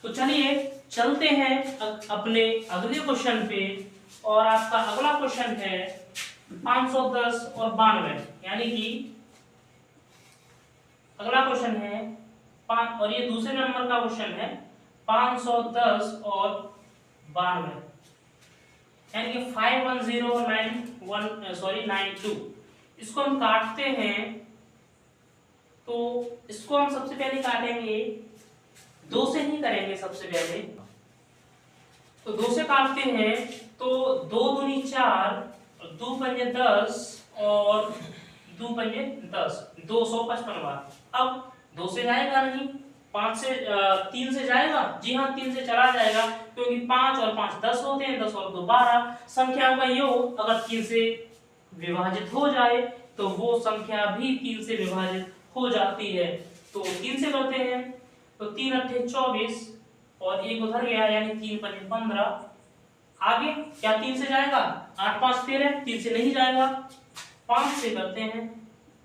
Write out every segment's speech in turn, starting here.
तो चलिए चलते हैं अपने अगले क्वेश्चन पे। और आपका अगला क्वेश्चन है 510 और 92, यानी कि अगला क्वेश्चन है और ये दूसरे नंबर का क्वेश्चन है 510 और 92, यानी कि 51092। इसको हम काटते हैं तो इसको हम सबसे पहले काटेंगे, 2 से ही करेंगे सबसे पहले। तो 2 से काटते हैं तो 2 दूनी 4, 2 पंजे 10 और 2 पंजे 10, 255 बार। अब 2 से जाएगा नहीं, 5 से 3 से जाएगा, जी हाँ 3 से चला जाएगा, क्योंकि 5 और 5 10 होते हैं, 10 और 2 12। संख्याओं का योग अगर 3 से विभाजित हो जाए तो वो संख्या भी 3 से विभाजित हो जाती है। तो 3 से करते हैं तो 3 अट्ठे 24 और एक उधर गया, यानी 3 पंजे 15। आगे क्या 3 से जाएगा, 8 5 13, 3 से नहीं जाएगा। 5 से करते हैं,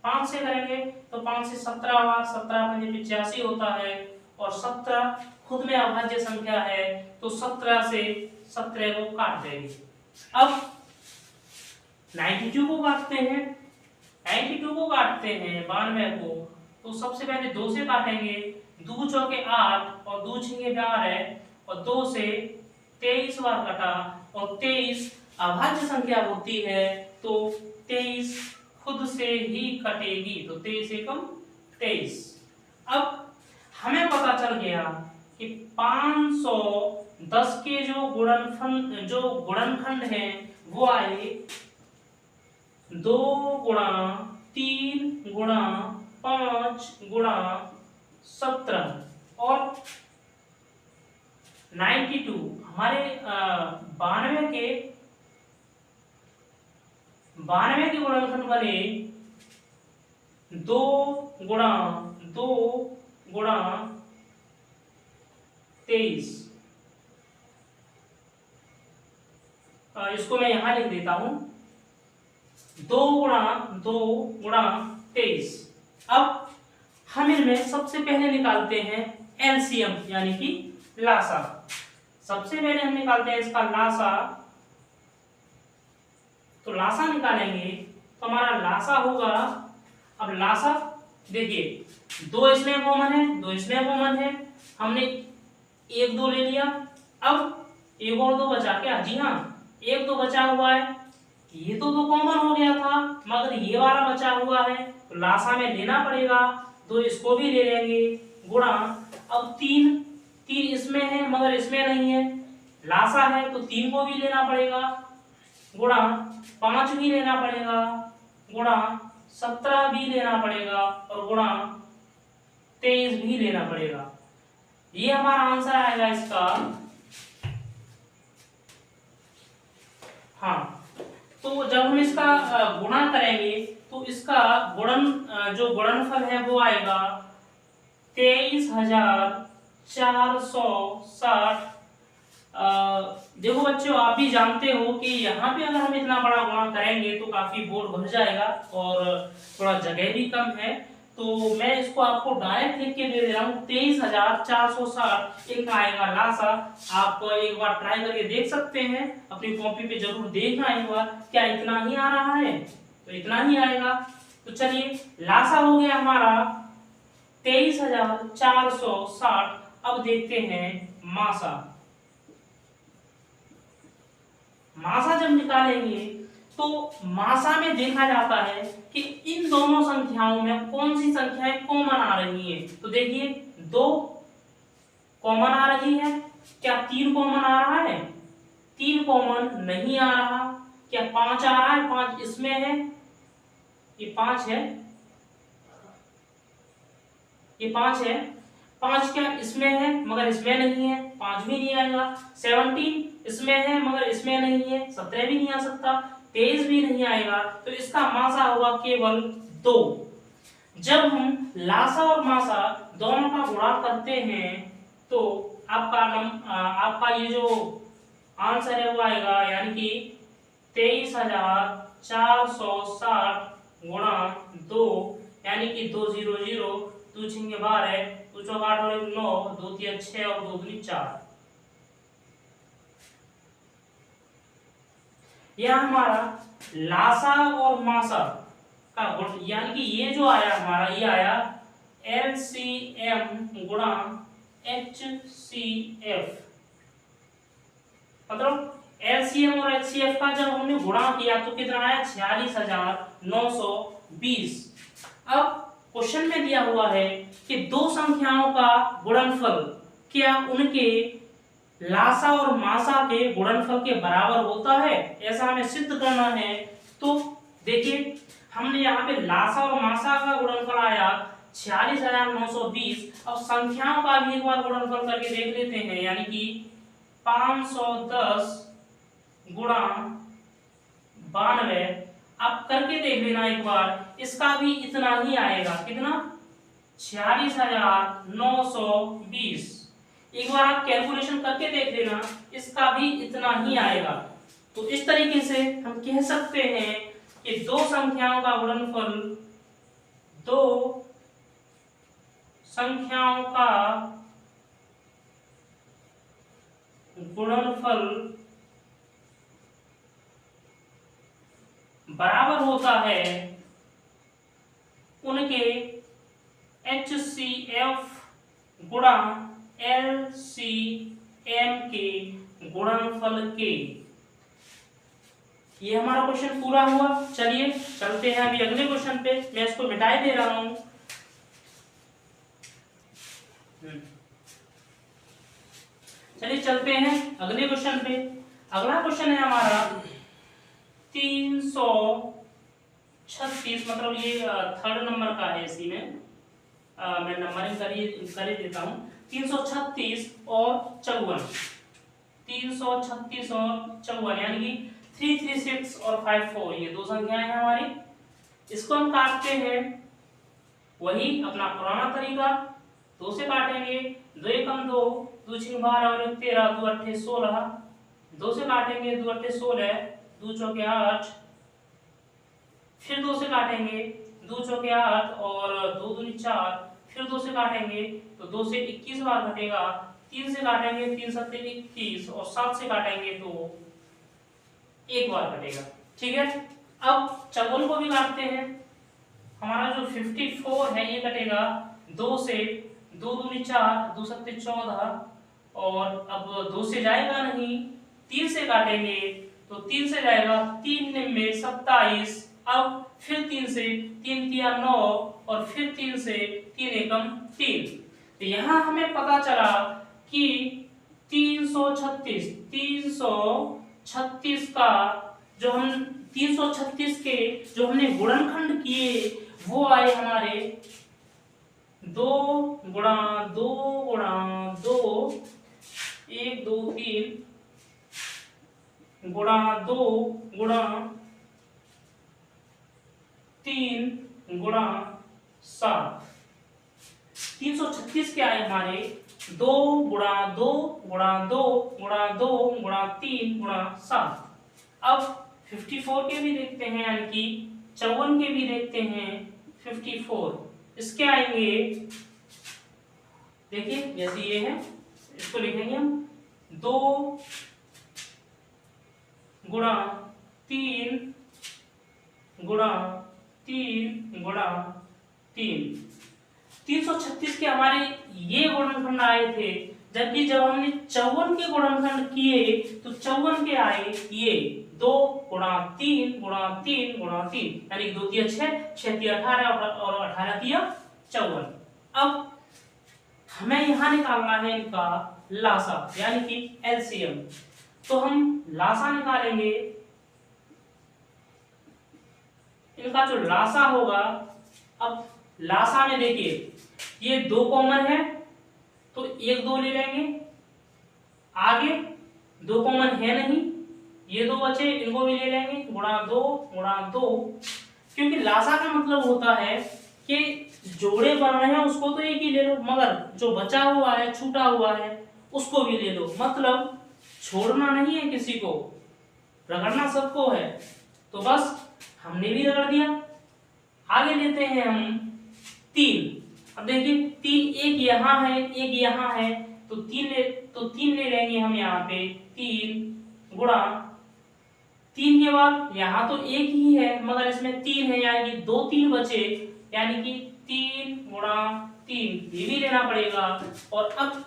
5 से करेंगे तो 5 से 17 बार, 17 पंजे 85 होता है, और 17 खुद में अभाज्य संख्या है, तो 17 से 17 को काट देंगे। अब 92 को काटते हैं, 92 को काटते हैं 92 को, तो सबसे पहले 2 से काटेंगे, 2 चौके 8 और 2 छिंगे 12, और 2 से 23 बार कटा, और 23 अभाज्य संख्या होती है, तो 23 खुद से ही कटेगी, तो 23 एकम 23। अब हमें पता चल गया कि 510 के जो गुणनखंड हैं वो आए 2 गुणा 3 गुणा 5 गुणा 17, और 92 हमारे 92 के गुणनखंड बने 2 गुणा 23। इसको मैं यहां लिख देता हूं, 2 गुणा 23। अब हम इनमें सबसे पहले निकालते हैं एलसीएम, यानी कि लासा। सबसे पहले हम निकालते हैं इसका लासा। तो लासा निकालेंगे तो हमारा लासा होगा, अब लासा देखिए 2 इसमें कॉमन है, 2 इसमें कॉमन है, हमने 1 2 ले लिया। अब 1 और 2 बचा क्या, जी हाँ 1 2 बचा हुआ है, ये तो 2 कॉमन हो गया था, मगर ये वाला बचा हुआ है, तो लासा में लेना पड़ेगा, तो इसको भी ले लेंगे, गुणा। अब 3 इसमें है मगर इसमें नहीं है, लासा है तो 3 को भी लेना पड़ेगा, गुणा 5 भी लेना पड़ेगा, गुणा 17 भी लेना पड़ेगा, और गुणा 23 भी लेना पड़ेगा। ये हमारा आंसर आएगा इसका। हाँ, तो जब हम इसका गुणा करेंगे तो इसका जो गुणनफल है वो आएगा 23,460। देखो बच्चों, आप भी जानते हो कि यहाँ पे अगर हम इतना बड़ा गुणा करेंगे तो काफी बोर्ड भर जाएगा और थोड़ा जगह भी कम है, तो मैं इसको आपको डायरेक्ट लिख के दे रहा हूँ 23,460 एक आएगा लासा। आप एक बार ट्राई करके देख सकते हैं, अपनी कॉपी पे जरूर देखना एक बार, क्या इतना ही आ रहा है, तो इतना ही आएगा। तो चलिए लासा हो गया हमारा 23,460। अब देखते हैं मासा। मासा जब निकालेंगे तो मासा में देखा जाता है कि इन दोनों संख्याओं में कौन सी संख्याएं कॉमन आ रही हैं। तो देखिए 2 कॉमन आ रही है, क्या 3 कॉमन आ रहा है, 3 कॉमन नहीं आ रहा, क्या 5 आ रहा है, 5 इसमें है, ये 5 है, ये 5 है, 5 क्या इसमें है मगर इसमें नहीं है, 5 भी नहीं आएगा। 17 इसमें है मगर इसमें नहीं है, 17 भी नहीं आ सकता, 23 भी नहीं आएगा, तो इसका मासा होगा केवल 2। जब हम लासा और मासा दोनों का गुणा करते हैं तो आपका ये जो आंसर है वो आएगा, यानी कि 23,460 गुणा 2, यानी कि 2 0 0, 2 छिंगे 12, 2 चौक 8 और 1 9, 2 3 6 और 2 दूनी 4। यह हमारा लासा और मासा का गुण, यानी कि ये जो आया हमारा, ये आया LCM गुणा HCF। मतलब LCM और HCF का जब हमने गुणा किया तो कितना आया, 46,920। अब क्वेश्चन में दिया हुआ है कि दो संख्याओं का गुणनफल क्या उनके लासा और मासा के गुणनफल के बराबर होता है, ऐसा हमें सिद्ध करना है। तो देखिए हमने यहाँ पे लासा और मासा का गुणनफल आया 46,920। अब संख्याओं का भी एक बार गुणनफल करके देख लेते हैं, यानी कि 510 गुणा 92। अब करके देख लेना एक बार, इसका भी इतना ही आएगा, कितना, 46,920। एक बार आप कैलकुलेशन करके देख लेना, इसका भी इतना ही आएगा। तो इस तरीके से हम कह सकते हैं कि दो संख्याओं का गुणनफल, दो संख्याओं का गुणनफल बराबर होता है उनके HCF गुणा LCM के गुणनफल के। ये हमारा क्वेश्चन पूरा हुआ। चलिए चलते हैं अभी अगले क्वेश्चन पे। मैं इसको मिटाई दे रहा हूं। चलिए चलते हैं अगले क्वेश्चन पे। अगला क्वेश्चन है हमारा 336, मतलब ये थर्ड नंबर का है। इसी में मैं नंबरिंग कर ही देता हूं। 336 और 54, 336 और 54, यानी कि 336 और 54, ये दो संख्याएं हैं हमारी। इसको हम काटते हैं वही अपना पुराना तरीका, 2 से काटेंगे। 2 एकम 2, 2 छीन 12 और 1 13, 2 अट्ठे 16। 2 से काटेंगे, 2 अट्ठे 16, 2 चौके 8। फिर 2 से काटेंगे, 2 चौके 8 और 2 दूनी 4। फिर 2 से काटेंगे तो 2 से 21 बार घटेगा। 3 से काटेंगे, 3 सत्ते 21, और 7 से काटेंगे तो एक बार घटेगा। ठीक है, अब 54 को भी काटते हैं। हमारा जो 54 है ये कटेगा 2 से, 2 दूनी 4, 2 सत्ते 14, और अब 2 से जाएगा नहीं। 3 से काटेंगे तो 3 से जाएगा, 3 निम्मे 27। अब फिर 3 से, 3 तिया 9, और फिर 3 से, 3 एकम 3। तो यहाँ हमें पता चला कि 336 का जो हम 336 के जो हमने गुणनखंड किए वो आए हमारे 2 गुणा 2 गुणा 2, 1 2 3 गुणा 2 गुणा 3 गुणा 7। 336 के आए हमारे 2 गुणा 2 गुणा 2 गुणा 2 गुणा 3 गुणा 7। अब 54 के भी देखते हैं, यानी कि 54 के भी देखते हैं। 54 इसके आएंगे, देखिए जैसे ये है, इसको लिखेंगे हम 2 गुणा 3 गुणा 3 गुणा 3। 336 के हमारे ये गुणनखंड आए थे, जबकि जब हमने 54 के गुणनखंड किए तो 54 के आए ये 2 गुणा 3 गुणा 3 गुणा 3, यानी 2 तिया 6, 6 तिया 18 और 18 तिया 54। अब हमें यहाँ निकालना है इनका लासा, यानी कि एलसीएम। तो हम लासा निकालेंगे। इनका जो लासा होगा, अब लासा में देखिए ये 2 कॉमन है तो 1 2 ले लेंगे, आगे 2 कॉमन है नहीं, ये 2 बचे, इनको भी ले लेंगे, गुणा 2 गुणा 2। क्योंकि लासा का मतलब होता है कि जोड़े बन रहे हैं उसको तो एक ही ले लो, मगर जो बचा हुआ है छूटा हुआ है उसको भी ले लो। मतलब छोड़ना नहीं है किसी को, रगड़ना सबको है। तो बस हमने भी रगड़ दिया। आगे लेते हैं हम 3। अब देखिए 3 एक यहाँ है एक यहाँ है, तो 3 ले लेंगे हम यहाँ पे 3 गुणा 3 के बाद यहाँ तो एक ही है मगर इसमें 3 है यानी कि 2 3 बचे, यानी कि 3 गुणा 3 ये भी लेना पड़ेगा। और अब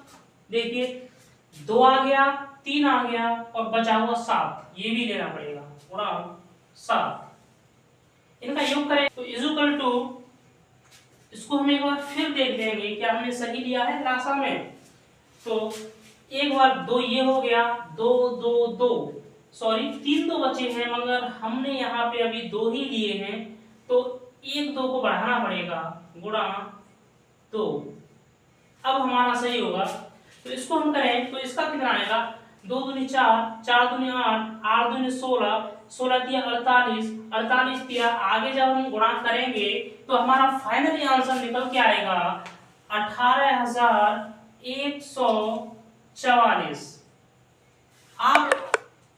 देखिए 2 आ गया 3 आ गया और बचा हुआ 7 ये भी लेना पड़ेगा गुणा 7, इनका योग करें तो इज इक्वल टू, इसको हम एक बार फिर देख लेंगे क्या हमने सही लिया है लासा में। तो एक बार 2 ये हो गया 2 2 2 सॉरी 3 2 बचे हैं मगर हमने यहाँ पे अभी 2 ही लिए हैं, तो 1 2 को बढ़ाना पड़ेगा गुणा 2, अब हमारा सही होगा। तो इसको हम करें तो इसका कितना आएगा 2 दूनी 4 4 दूनी 8 8 दूनी 16 16 दिया 48 48 दिया, आगे जब हम गुणा करेंगे तो हमारा फाइनली आंसर निकल के आएगा 18,144। आप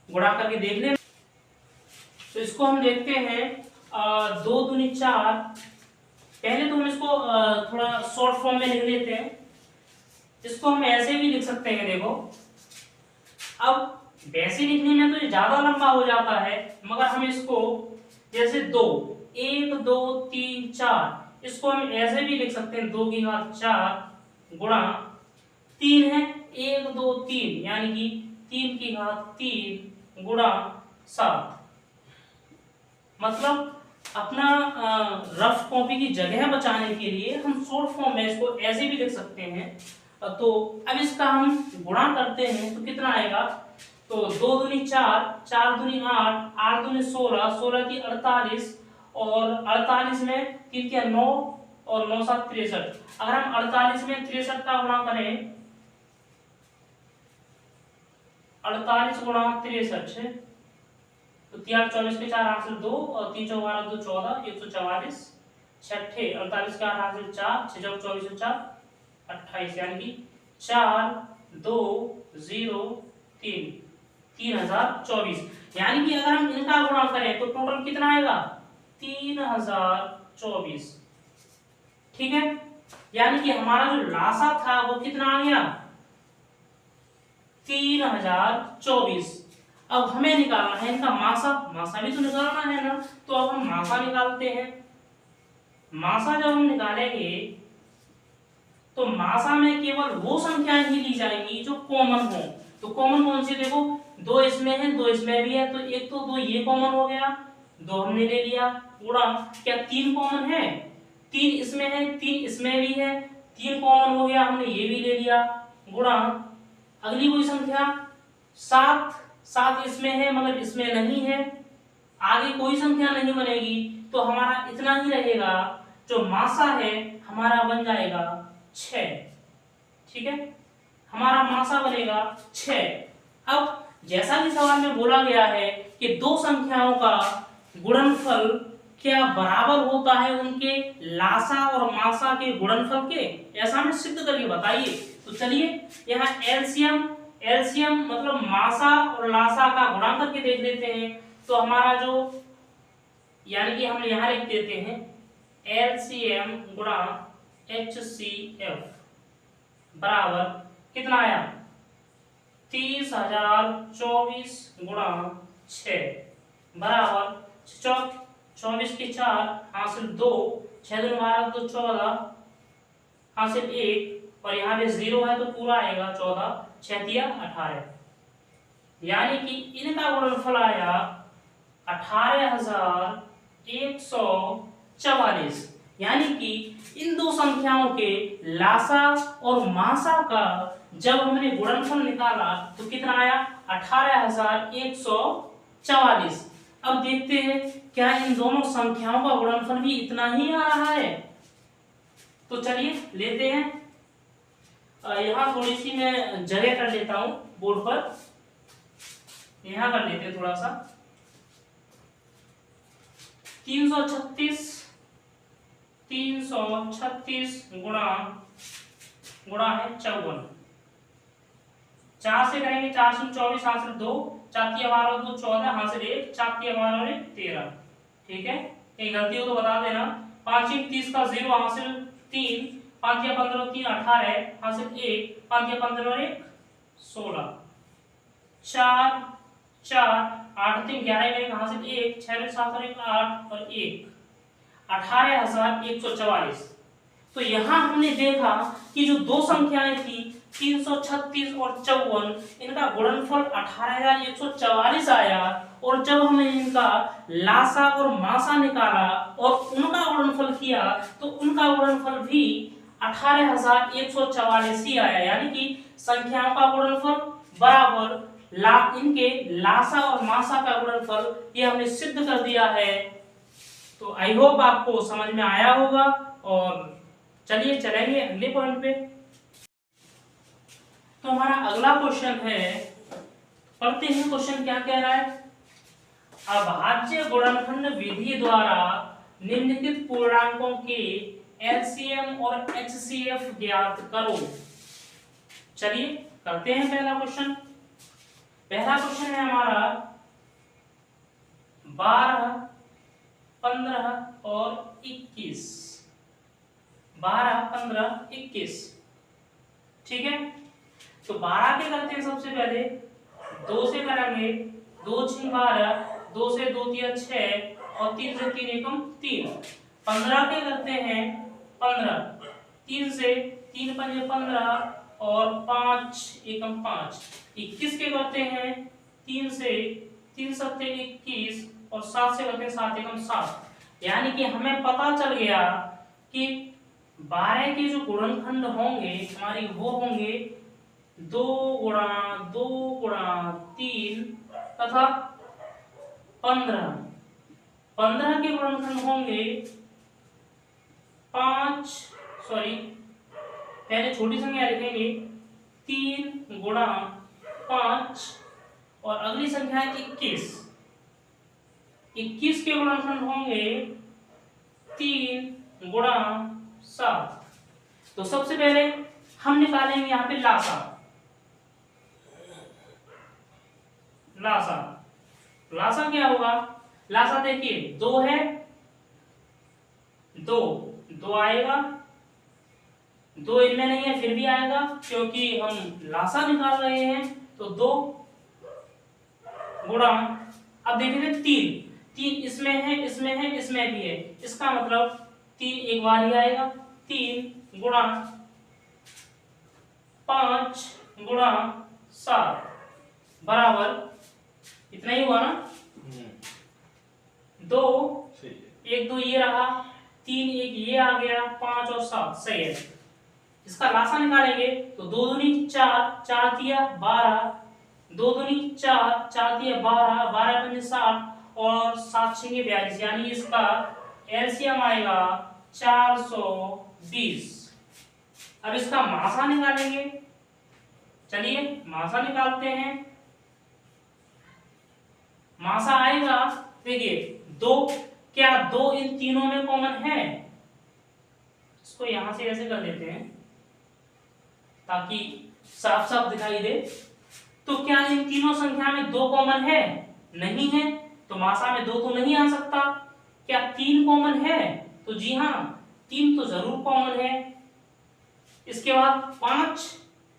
गुणा करके देख लें। तो इसको हम देखते हैं 2 दूनी 4, पहले तो हम इसको थोड़ा शॉर्ट फॉर्म में लिख लेते हैं। इसको हम ऐसे भी लिख सकते हैं, देखो अब वैसे लिखने में तो ये ज्यादा लंबा हो जाता है मगर हम इसको जैसे 2 1 2 3 4 इसको हम ऐसे भी लिख सकते हैं 2 की घात 4 गुणा 3 है 1 2 3 यानी कि 3 की घात 3 गुणा 7। मतलब अपना रफ कॉपी की जगह बचाने के लिए हम शॉर्ट फॉर्म में इसको ऐसे भी लिख सकते हैं। तो अब इसका हम गुणा करते हैं तो कितना आएगा, तो 2 दूनी 4 4 दूनी 8 8 दूनी 16 16 की 48 और 48 में 3 के 9 और 9 7 63। अगर हम 48 में 63 का गुणा करें 48 गुणा 63 तो 3 24 के 4 हासिल 2 और 3 4 12 2 14 144 छठे 48 का हासिल 4 6 24 4 28 यानी कि 4 2 0 3 3024। यानी कि अगर हम इनका गुणा करें तो टोटल कितना आएगा 3024। ठीक है, यानी कि हमारा जो लासा था वो कितना आ गया 3024। अब हमें निकालना है इनका मासा, मासा भी तो निकालना है ना, तो अब हम मासा निकालते हैं। मासा जब हम निकालेंगे तो मासा में केवल वो संख्याएं ही ली जाएंगी जो कॉमन हो। तो कॉमन कौन सी, देखो 2 इसमें है 2 इसमें भी है, तो एक तो 2 ये कॉमन हो गया 2 हमने ले लिया गुणा क्या 3 कॉमन है 3 इसमें है 3 इसमें भी है 3 कॉमन हो गया हमने ये भी ले लिया गुणा अगली कोई संख्या 7 7 इसमें है मगर इसमें नहीं है, आगे कोई संख्या नहीं बनेगी तो हमारा इतना ही रहेगा, जो मासा है हमारा बन जाएगा 6। ठीक है, हमारा मासा बनेगा 6। अब जैसा कि सवाल में बोला गया है कि दो संख्याओं का गुणनफल क्या बराबर होता है उनके लासा और मासा के गुणनफल के, ऐसा हमें सिद्ध करके बताइए। तो चलिए यहाँ एलसीएम मतलब मासा और लासा का गुणा करके देख लेते हैं। तो हमारा जो यानी कि हम यहाँ लिख देते हैं एलसीएम गुणा HCF बराबर कितना आया 30,024 गुणा 6 बराबर 24 के 4 हासिल 2 6 दूनी 12 2 14 हासिल 1 और यहाँ पे 0 है तो पूरा आएगा 14 6 दिया 18, यानी कि इनका गुणनफल आया 18,144। यानी कि इन दो संख्याओं के लासा और मासा का जब हमने गुणनफल निकाला तो कितना आया 18,144। अब देखते हैं क्या इन दोनों संख्याओं का गुणनफल भी इतना ही आ रहा है। तो चलिए लेते हैं, यहाँ थोड़ी सी मैं जगह कर लेता हूं बोर्ड पर, यहाँ कर लेते हैं थोड़ा सा 336 गुणा है 54, 4 से करेंगे 4 से 24 हासिल 2 4 3 12 2 14 हासिल 1 4 3 12 13। ठीक है, कहीं गलती हो तो बता देना। 5 30 का 0 हासिल 3 5 या 15 और 3 18, हासिल 1, 5 या 15 और 1 16, 4 4 8 3 11 हासिल 1, 6 7 और 1 8 और 1 18,144। तो यहाँ हमने देखा कि जो दो संख्याएं थी 336 और 54, इनका गुणनफल 18,144 आया, और जब हमने इनका लासा और मासा निकाला और उनका गुणनफल किया तो उनका गुणनफल भी 18,144 ही आया। यानी कि संख्याओं का गुणनफल बराबर इनके लासा और मासा का गुणनफल, ये हमने सिद्ध कर दिया है। तो आई होप आपको समझ में आया होगा, और चलिए चलेंगे अगले पॉइंट पे। तो हमारा अगला क्वेश्चन है, पढ़ते हैं क्वेश्चन क्या कह रहा है। अभाज्य गुणनखंड विधि द्वारा निम्नलिखित पूर्णांकों के एलसीएम और एचसीएफ ज्ञात करो। चलिए करते हैं पहला क्वेश्चन। पहला क्वेश्चन है हमारा 12, 15 और 21। 12, 15, 21, ठीक है। तो 12 के करते हैं सबसे पहले, 2 से करेंगे, 2 6 12, 2 से 2 3 6 और 3 से 3 एकम 3। 15 के करते हैं 15, 3 से 3 5 15 और 5 एकम 5। 21 के करते हैं 3 से 3 7 21 और 7 से करते हैं 7 एकम 7। यानी कि हमें पता चल गया कि 12 के जो गुणनखंड होंगे हमारी वो होंगे 2 गुणा 2 गुणा 3 तथा 15। 15 के गुणनखंड होंगे 5, पहले छोटी संख्या लिखेंगे 3 गुणा 5 और अगली संख्या है 21। 21 के गुणनखंड होंगे 3 गुणा 7। तो सबसे पहले हम निकालेंगे यहाँ पे लासा। लासा क्या होगा? लासा देखिए 2 है, 2 आएगा, 2 इनमें नहीं है फिर भी आएगा क्योंकि हम लासा निकाल रहे हैं। तो 2 गुणा, अब देखिए 3 इसमें है, इसमें है, इसमें भी है, इसका मतलब 3 एक बार ही आएगा। 3 गुणा 5 गुणा 7 बराबर इतना ही हुआ ना। 2 1 2 ये रहा, 3 1 ये आ गया, 5 और 7 सही है। इसका लासा निकालेंगे तो 2 दूनी 4, 4 दिया 12, 2 दूनी 4, 4 दिया 12, 12 पंजे 60 और 7 छेंगे 42। यानी इसका एलसीएम आएगा 420। अब इसका मासा निकालेंगे, चलिए मासा निकालते हैं। मासा आएगा, देखिए 2, क्या 2 इन तीनों में कॉमन है? इसको यहां से ऐसे कर देते हैं ताकि साफ साफ दिखाई दे। तो क्या इन तीनों संख्या में 2 कॉमन है? नहीं है, तो मासा में 2 तो नहीं आ सकता। क्या 3 कॉमन है? तो जी हाँ, 3 तो जरूर कॉमन है। इसके बाद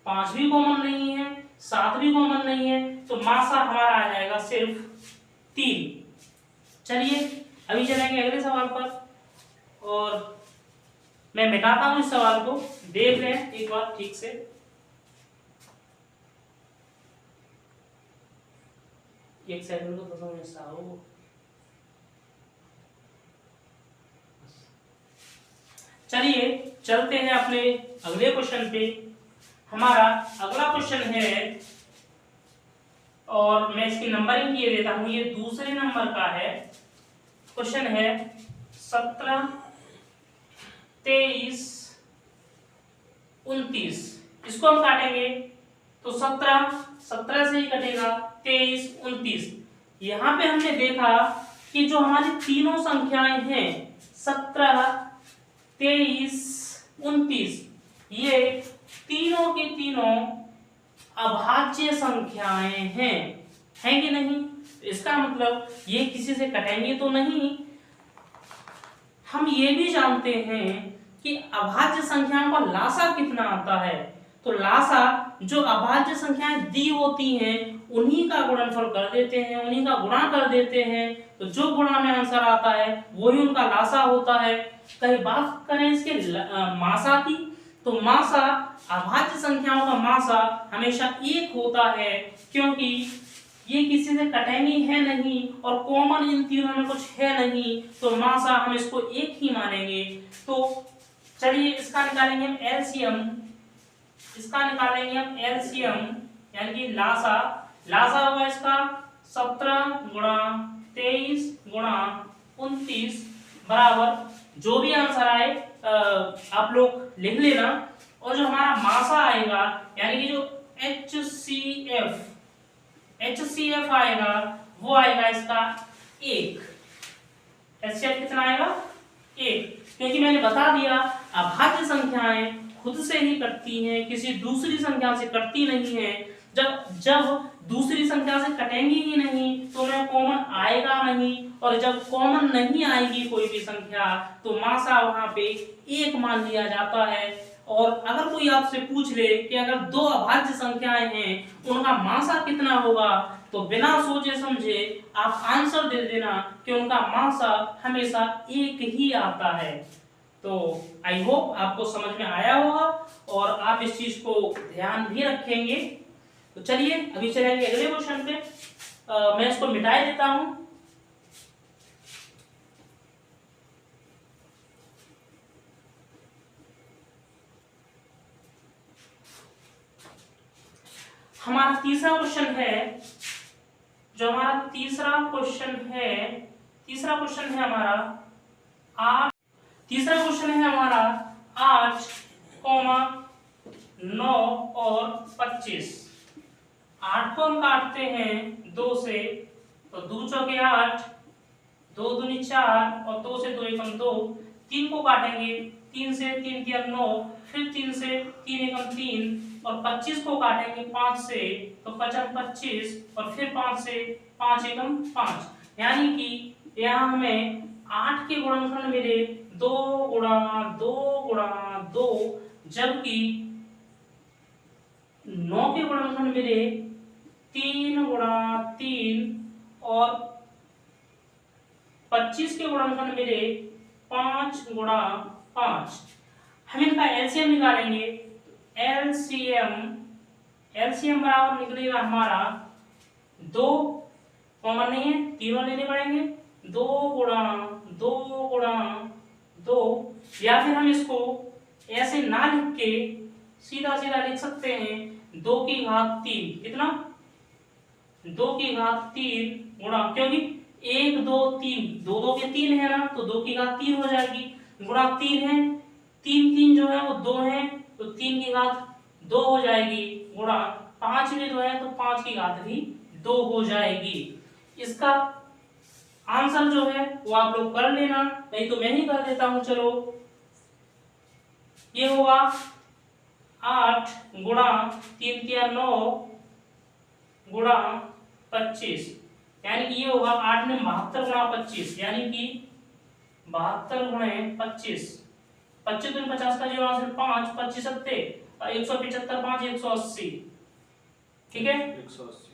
5 भी कॉमन नहीं है, 7 भी कॉमन नहीं है, तो मासा हमारा आ जाएगा सिर्फ 3। चलिए अभी चलेंगे अगले सवाल पर, और मैं मिटाता हूं इस सवाल को, देख लें एक बार ठीक से। एक सेकंड को तो समझ आओ। चलिए चलते हैं अपने अगले क्वेश्चन पे। हमारा अगला क्वेश्चन है, और मैं इसकी नंबरिंग किए देता हूं, ये दूसरे नंबर का है। क्वेश्चन है 17 23 29। इसको हम काटेंगे तो 17 से ही कटेगा, 23 29। यहां पे हमने देखा कि जो हमारी तीनों संख्याएं हैं 17 23 29, ये तीनों की तीनों अभाज्य संख्याएं हैं कि नहीं? इसका मतलब ये किसी से कटेंगे तो नहीं। हम ये भी जानते हैं कि कि अभाज्य संख्याओं का लासा कितना आता है। तो लासा जो अभाज्य संख्याएं दी होती हैं उन्हीं का गुणनफल कर देते हैं, उन्हीं का गुणा कर देते हैं। तो जो गुणा में आंसर आता है वही उनका लासा होता है। कहीं बात करें इसके मासा की, तो मासा अभाज्य संख्याओं का मासा हमेशा एक होता है, क्योंकि ये किसी से कटेंगी है नहीं और कॉमन इन तीनों में कुछ है नहीं, तो मासा हम इसको एक ही मानेंगे। तो चलिए इसका निकालेंगे हम एलसीएम, यानी कि लासा होगा इसका 17 गुणा 23 गुणा 29 बराबर जो भी आंसर आए आप लोग लिख लेना। और जो हमारा मासा आएगा यानी कि जो HCF आएगा वो आएगा इसका 1। HCF कितना आएगा 1, क्योंकि मैंने बता दिया अभाज्य संख्याएं खुद से ही कटती हैं, किसी दूसरी संख्या से कटती नहीं है। जब दूसरी संख्या से कटेंगी ही नहीं तो उन्हें कॉमन आएगा नहीं, और जब कॉमन नहीं आएगी कोई भी संख्या तो मासा वहां पे 1 मान लिया जाता है। और अगर कोई आपसे पूछ ले कि अगर दो अभाज्य संख्याएं हैं उनका मासा कितना होगा, तो बिना सोचे समझे आप आंसर दे देना कि उनका मासा हमेशा 1 ही आता है। तो आई होप आपको समझ में आया होगा और आप इस चीज को ध्यान भी रखेंगे। तो चलिए अभी चलेंगे अगले क्वेश्चन पे। मैं इसको मिटा देता हूं। हमारा तीसरा क्वेश्चन है, जो हमारा तीसरा क्वेश्चन है हमारा 8 9 और 25। 8 को हम काटते हैं 2 से, तो 2 चौके 8, 2 दूनी 4 और 2 से 2 एकम 2। 3 को काटेंगे, 3 से 3 तिया 9, फिर 3 से 3 एकम 3 और 25 को काटेंगे 5 से, तो 5 25 और फिर 5 से 5 एकम 5। यानी कि यहाँ हमें 8 के गुणनखंड मिले 2 गुणा 2 गुणा 2, जबकि 9 के गुणनखंड मिले 3 गुणा 3 और 25 के गुणनखंड मिले 5 गुणा 5। हम इनका एलसीएम निकालेंगे। एलसीएम बराबर निकलेगा हमारा 2, कॉमन नहीं है, तीनों लेने पड़ेंगे, 2 गुणा 2 गुणा 2, या फिर हम इसको ऐसे ना लिख के सीधा सीधा लिख सकते हैं 2 की घात 3। कितना? 2 की घात 3 गुणा, क्योंकि 1 2 3, 2 2 के 3 है ना, तो 2 की घात 3 हो जाएगी, गुणा 3 है, 3 3 जो है वो 2 है, तो 3 की घात 2 हो जाएगी, गुणा 5 भी 2 है तो 5 की घात भी 2 हो जाएगी। इसका आंसर जो है वो आप लोग कर लेना, नहीं तो मैं ही कर देता हूं। चलो ये होगा 8 गुणा 3 तिया 9 गुणा 25, यानी कि ये होगा 8 में 72 गुणा 25, यानी कि 72 गुणे 25। 25 दूनी 50 का जीरो आंसर 5, 25 सत्ते 175, 5 180, ठीक है, 180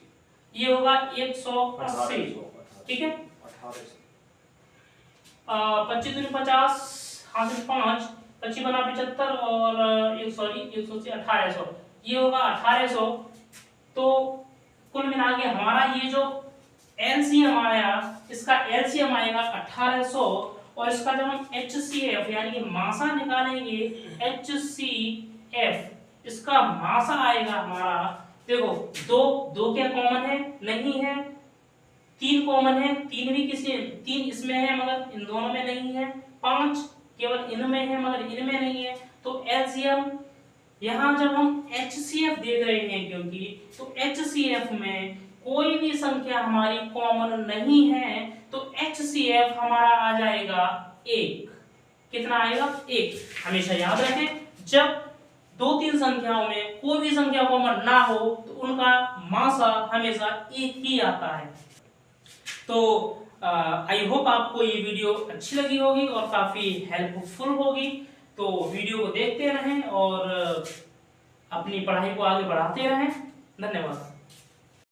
ये होगा 180, ठीक है। 25 दूनी 50 हासिल 5, 25 बना 75 और 1800, ये होगा 1800। तो कुल मिला के हमारा ये जो एलसीएम आया, इसका एलसीएम आएगा 1800, और इसका जब हम HCF यानी कि मासा निकालेंगे, HCF इसका मासा आएगा हमारा, देखो 2 क्या कॉमन है? नहीं है। 3 कॉमन है, 3 इसमें है मगर इन दोनों में नहीं है। 5 केवल इनमें है मगर इनमें नहीं है। तो एलसीएम यहाँ जब हम HCF देख रहे हैं, क्योंकि तो HCF में कोई भी संख्या हमारी कॉमन नहीं है, तो HCF हमारा आ जाएगा 1। कितना आएगा? 1। हमेशा याद रखें, जब 2-3 संख्याओं में कोई भी संख्या कॉमन ना हो तो उनका मासा हमेशा 1 ही आता है। तो आई होप आपको ये वीडियो अच्छी लगी होगी और काफी हेल्पफुल होगी। तो वीडियो को देखते रहें और अपनी पढ़ाई को आगे बढ़ाते रहें। धन्यवाद।